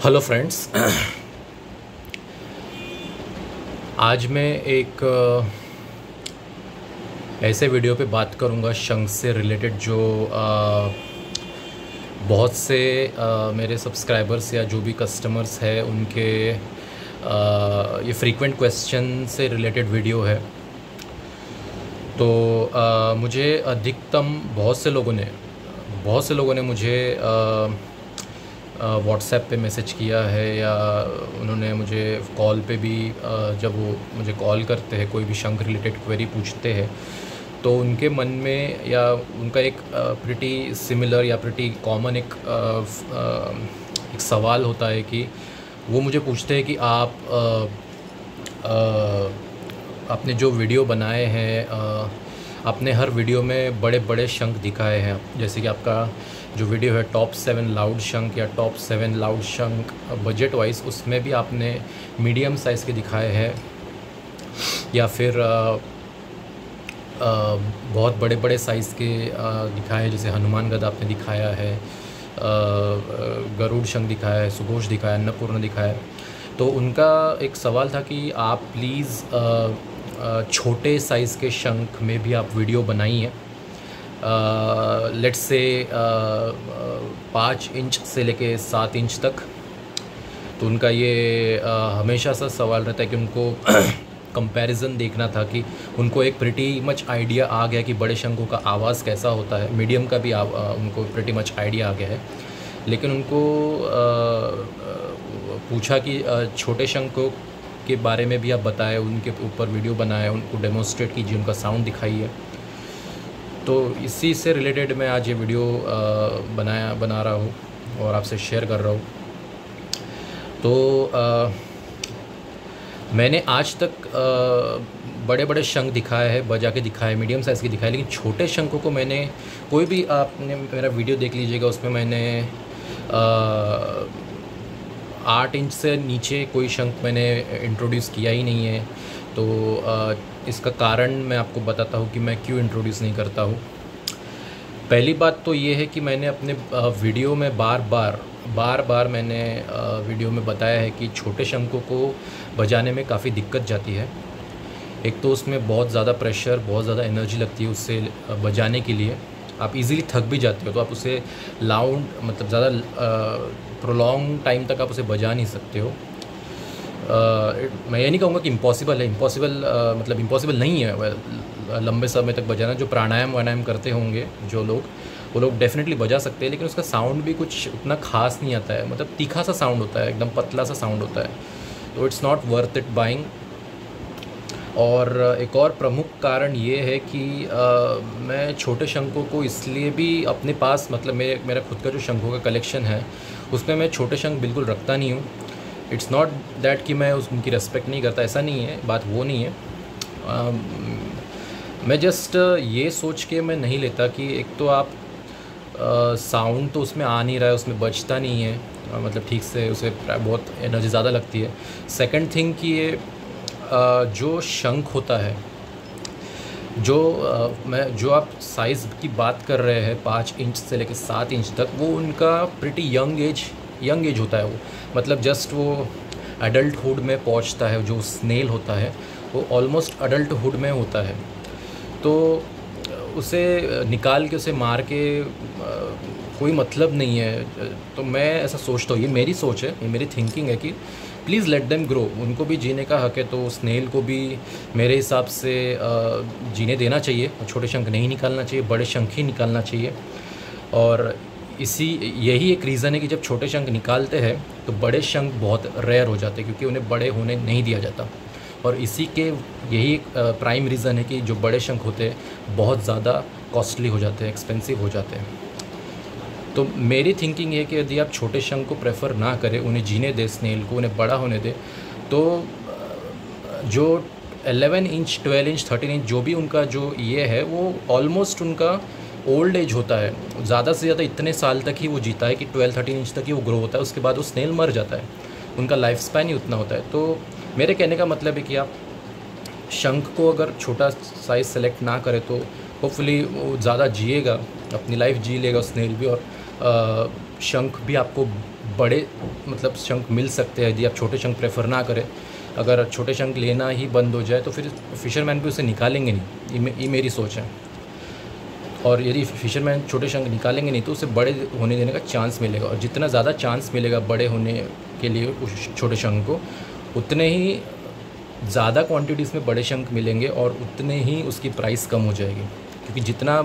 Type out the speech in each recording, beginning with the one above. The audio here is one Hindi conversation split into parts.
Hello friends. आज मैं एक ऐसे वीडियो पे बात करूंगा शंख से रिलेटेड जो बहुत से मेरे सब्सक्राइबर्स या जो भी कस्टमर्स हैं उनके ये फ्रीक्वेंट क्वेश्चन से रिलेटेड वीडियो है। तो मुझे अधिकतम बहुत से लोगों ने मुझे व्हाट्सएप पे मैसेज किया है या उन्होंने मुझे कॉल पे भी जब वो मुझे कॉल करते हैं कोई भी शंख रिलेटेड क्वेरी पूछते हैं तो उनके मन में या उनका एक प्रिटी सिमिलर या प्रिटी कॉमन एक सवाल होता है कि वो मुझे पूछते हैं कि आप आपने जो वीडियो बनाए हैं आपने हर वीडियो में बड़े बड़े शंख दिखाए हैं। जैसे कि आपका जो वीडियो है टॉप 7 लाउड शंख या टॉप 7 लाउड शंख बजट वाइज, उसमें भी आपने मीडियम साइज़ के दिखाए हैं या फिर बहुत बड़े बड़े साइज़ के दिखाए हैं। जैसे हनुमान गदा आपने दिखाया है, गरुड़ शंख दिखाया है, सुघोष दिखाया है, अन्नपूर्ण दिखाया है। तो उनका एक सवाल था कि आप प्लीज़ छोटे साइज़ के शंख में भी आप वीडियो बनाइए। लेट्स से 5 इंच से लेके 7 इंच तक। तो उनका ये हमेशा सा सवाल रहता है कि उनको कंपैरिजन देखना था कि उनको एक प्रिटी मच आइडिया आ गया कि बड़े शंखों का आवाज़ कैसा होता है, मीडियम का भी उनको प्रिटी मच आइडिया आ गया है। लेकिन उनको पूछा कि छोटे शंखों के बारे में भी आप बताएं, उनके ऊपर वीडियो बनाएं, उनको डेमोन्स्ट्रेट कीजिए, उनका साउंड दिखाइए। तो इसी से रिलेटेड मैं आज ये वीडियो बना रहा हूँ और आपसे शेयर कर रहा हूँ। तो मैंने आज तक बड़े बड़े शंख दिखाए हैं, बजा के दिखाए, मीडियम साइज़ के दिखाए, लेकिन छोटे शंखों को मैंने कोई भी आपने मेरा वीडियो देख लीजिएगा, उसमें मैंने 8 इंच से नीचे कोई शंख मैंने इंट्रोड्यूस किया ही नहीं है। तो इसका कारण मैं आपको बताता हूँ कि मैं क्यों इंट्रोड्यूस नहीं करता हूँ। पहली बात तो ये है कि मैंने अपने वीडियो में बार बार मैंने वीडियो में बताया है कि छोटे शंखों को बजाने में काफ़ी दिक्कत जाती है। एक तो उसमें बहुत ज़्यादा प्रेशर, बहुत ज़्यादा एनर्जी लगती है उससे बजाने के लिए। आप इजीली थक भी जाते हो, तो आप उसे लाउड मतलब ज़्यादा प्रोलॉन्ग टाइम तक आप उसे बजा नहीं सकते हो। मैं ये नहीं कहूँगा कि इम्पॉसिबल है, मतलब इम्पॉसिबल नहीं है लंबे समय तक बजाना। जो प्राणायाम करते होंगे जो लोग, वो लोग डेफिनेटली बजा सकते हैं, लेकिन उसका साउंड भी कुछ उतना खास नहीं आता है। मतलब तीखा सा साउंड होता है, एकदम पतला सा साउंड होता है। तो it's not worth it buying. और एक और प्रमुख कारण ये है कि मैं छोटे शंखों को इसलिए भी अपने पास, मतलब मेरा खुद का जो शंखों का कलेक्शन है उसमें मैं छोटे शंख बिल्कुल रखता नहीं हूँ। इट्स नॉट दैट कि मैं उनकी रेस्पेक्ट नहीं करता, ऐसा नहीं है, बात वो नहीं है। मैं जस्ट ये सोच के मैं नहीं लेता कि एक तो आप साउंड तो उसमें आ नहीं रहा है, उसमें बजता नहीं है, मतलब ठीक से, उसे बहुत एनर्जी ज़्यादा लगती है। सेकंड थिंग कि ये जो शंख होता है, जो आप साइज़ की बात कर रहे हैं 5 इंच से लेकर 7 इंच तक, वो उनका प्रिटी यंग एज होता है। वो मतलब जस्ट वो एडल्टहुड में पहुंचता है। जो स्नेल होता है वो ऑलमोस्ट एडल्टहुड में होता है। तो उसे निकाल के, उसे मार के कोई मतलब नहीं है। तो मैं ऐसा सोचता हूँ, ये मेरी सोच है, ये मेरी थिंकिंग है कि प्लीज़ लेट देम ग्रो। उनको भी जीने का हक है, तो स्नेल को भी मेरे हिसाब से जीने देना चाहिए। छोटे शंख नहीं निकालना चाहिए, बड़े शंख ही निकालना चाहिए। और यही एक रीज़न है कि जब छोटे शंख निकालते हैं तो बड़े शंख बहुत रेयर हो जाते हैं, क्योंकि उन्हें बड़े होने नहीं दिया जाता। और इसी के यही एक प्राइम रीज़न है कि जो बड़े शंख होते हैं बहुत ज़्यादा कॉस्टली हो जाते हैं, एक्सपेंसिव हो जाते हैं। तो मेरी थिंकिंग ये है कि यदि आप छोटे शंख को प्रेफर ना करें, उन्हें जीने दें, स्नेल को उन्हें बड़ा होने दें, तो जो 11 इंच, 12 इंच, 13 इंच जो भी उनका जो ये है, वो ऑलमोस्ट उनका ओल्ड एज होता है। ज़्यादा से ज़्यादा इतने साल तक ही वो जीता है कि 12-13 इंच तक ही वो ग्रो होता है। उसके बाद वो स्नेल मर जाता है, उनका लाइफ स्पैन ही उतना होता है। तो मेरे कहने का मतलब है कि आप शंख को अगर छोटा साइज़ सेलेक्ट ना करें तो होपफुली वो ज़्यादा जिएगा, अपनी लाइफ जी लेगा स्नेल भी, और शंख भी आपको बड़े मतलब शंख मिल सकते हैं यदि आप छोटे शंख प्रेफर ना करें। अगर छोटे शंख लेना ही बंद हो जाए तो फिर फ़िशरमैन भी उसे निकालेंगे नहीं, ये मेरी सोच है। और यदि फ़िशरमैन छोटे शंख निकालेंगे नहीं तो उसे बड़े होने देने का चांस मिलेगा, और जितना ज़्यादा चांस मिलेगा बड़े होने के लिए उस छोटे शंख को, उतने ही ज़्यादा क्वांटिटीज़ में बड़े शंख मिलेंगे और उतने ही उसकी प्राइस कम हो जाएगी। क्योंकि जितना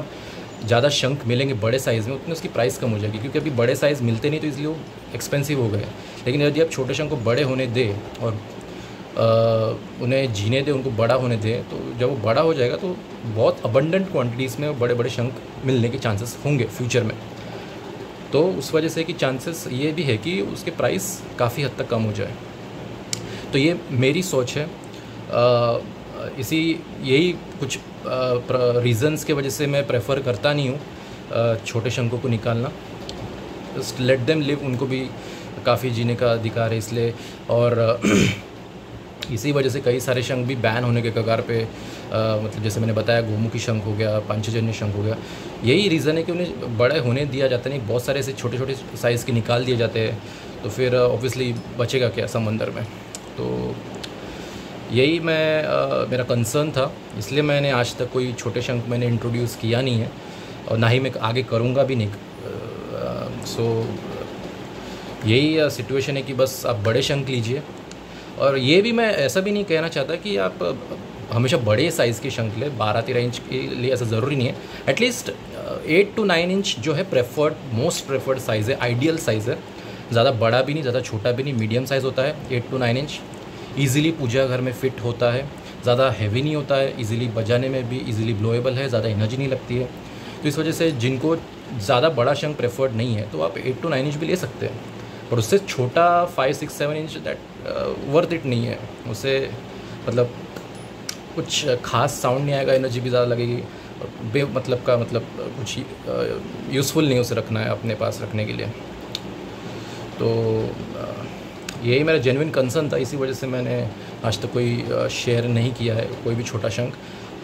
ज़्यादा शंख मिलेंगे बड़े साइज़ में उतनी उसकी प्राइस कम हो जाएगी, क्योंकि अभी बड़े साइज़ मिलते नहीं तो इसलिए वो एक्सपेंसिव हो गए। लेकिन यदि आप छोटे शंख को बड़े होने दें और उन्हें जीने दें, उनको बड़ा होने दें, तो जब वो बड़ा हो जाएगा तो बहुत अबंडेंट क्वांटिटीज़ में बड़े बड़े शंख मिलने के चांसेस होंगे फ्यूचर में। तो उस वजह से कि चांसेस ये भी है कि उसके प्राइस काफ़ी हद तक कम हो जाए। तो ये मेरी सोच है। यही कुछ रीज़न्स के वजह से मैं प्रेफर करता नहीं हूँ छोटे शंखों को निकालना। जस्ट लेट देम लिव, उनको भी काफ़ी जीने का अधिकार है इसलिए। और इसी वजह से कई सारे शंख भी बैन होने के कगार पे, मतलब जैसे मैंने बताया गोमुखी शंख हो गया, पांचजन्य शंख हो गया। यही रीज़न है कि उन्हें बड़े होने दिया जाता नहीं, बहुत सारे ऐसे छोटे छोटे साइज़ के निकाल दिए जाते हैं, तो फिर ऑब्वियसली बचेगा क्या समंदर में। तो यही मेरा कंसर्न था, इसलिए मैंने आज तक कोई छोटे शंख मैंने इंट्रोड्यूस किया नहीं है और ना ही मैं आगे करूँगा भी नहीं। सो यही सिचुएशन है कि बस आप बड़े शंख लीजिए। और ये भी मैं ऐसा भी नहीं कहना चाहता कि आप हमेशा बड़े साइज़ के शंख लें, 12-13 इंच के लिए ऐसा ज़रूरी नहीं है। एटलीस्ट 8 to 9 इंच जो है मोस्ट प्रेफर्ड साइज़ है, आइडियल साइज़ है। ज़्यादा बड़ा भी नहीं, ज़्यादा छोटा भी नहीं, मीडियम साइज़ होता है 8 to 9 इंच। ईज़िली पूजा घर में फ़िट होता है, ज़्यादा हैवी नहीं होता है, ईज़िली बजाने में भी ईज़िली ब्लोएबल है, ज़्यादा एनर्जी नहीं लगती है। तो इस वजह से जिनको ज़्यादा बड़ा शंख प्रेफर्ड नहीं है तो आप 8 to 9 इंच भी ले सकते हैं, और उससे छोटा 5, 6, 7 इंच दैट वर्थ इट नहीं है। उससे मतलब कुछ खास साउंड नहीं आएगा, एनर्जी भी ज़्यादा लगेगी, मतलब कुछ यूज़फुल नहीं उसे रखना है अपने पास रखने के लिए। तो यही मेरा जेन्युइन कंसर्न था, इसी वजह से मैंने आज तक कोई शेयर नहीं किया है कोई भी छोटा शंख।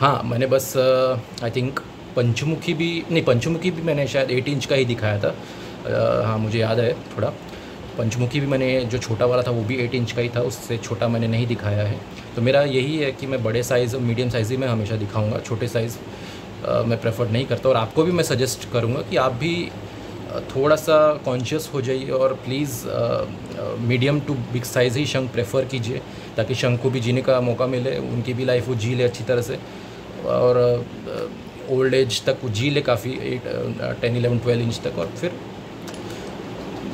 हाँ, मैंने बस आई थिंक पंचमुखी भी मैंने शायद 8 इंच का ही दिखाया था। हाँ, मुझे याद है थोड़ा। पंचमुखी भी मैंने जो छोटा वाला था वो भी 8 इंच का ही था, उससे छोटा मैंने नहीं दिखाया है। तो मेरा यही है कि मैं बड़े साइज़ और मीडियम साइज़ ही मैं हमेशा दिखाऊंगा, छोटे साइज़ मैं प्रेफर नहीं करता। और आपको भी मैं सजेस्ट करूंगा कि आप भी थोड़ा सा कॉन्शियस हो जाइए और please medium to big size ही शंख प्रेफर कीजिए, ताकि शंख को भी जीने का मौका मिले, उनकी भी लाइफ वो जी ले अच्छी तरह से, और ओल्ड एज तक वो जी ले काफ़ी 10, 11, 12 इंच तक। और फिर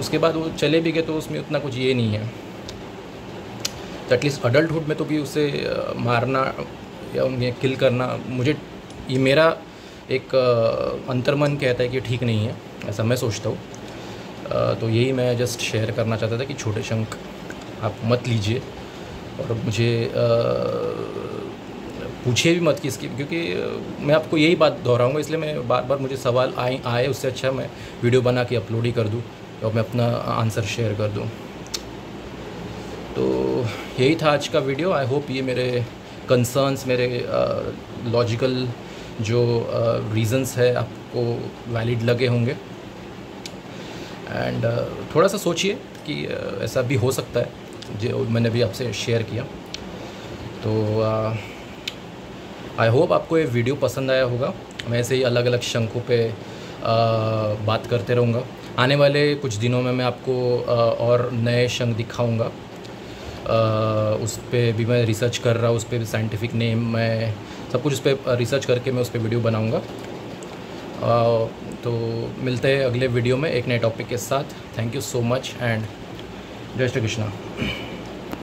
उसके बाद वो चले भी गए तो उसमें उतना कुछ ये नहीं है। तो एटलीस्ट अडल्टहुड में तो भी उसे मारना या उन्हें किल करना, ये मेरा एक अंतर्मन कहता है कि ठीक नहीं है, ऐसा मैं सोचता हूँ। तो यही मैं जस्ट शेयर करना चाहता था कि छोटे शंख आप मत लीजिए, और मुझे पूछिए भी मत कि इसकी, क्योंकि मैं आपको यही बात दोहराऊंगा, इसलिए मैं बार बार मुझे सवाल आए उससे अच्छा मैं वीडियो बना के अपलोड ही कर दूँ और मैं अपना आंसर शेयर कर दूँ। तो यही था आज का वीडियो। आई होप ये मेरे कंसर्न्स, मेरे लॉजिकल जो रीज़न्स है आपको वैलिड लगे होंगे। एंड थोड़ा सा सोचिए कि ऐसा भी हो सकता है जो मैंने भी आपसे शेयर किया। तो आई होप आपको ये वीडियो पसंद आया होगा। मैं ऐसे ही अलग अलग शंखों पे बात करते रहूँगा। आने वाले कुछ दिनों में मैं आपको और नए शंख दिखाऊँगा। उस पर भी मैं रिसर्च कर रहा हूँ, उस पर भी साइंटिफिक नेम, मैं सब कुछ उस पर रिसर्च करके मैं उस पर वीडियो बनाऊँगा। तो मिलते हैं अगले वीडियो में एक नए टॉपिक के साथ। Thank you so much and जय श्री कृष्णा।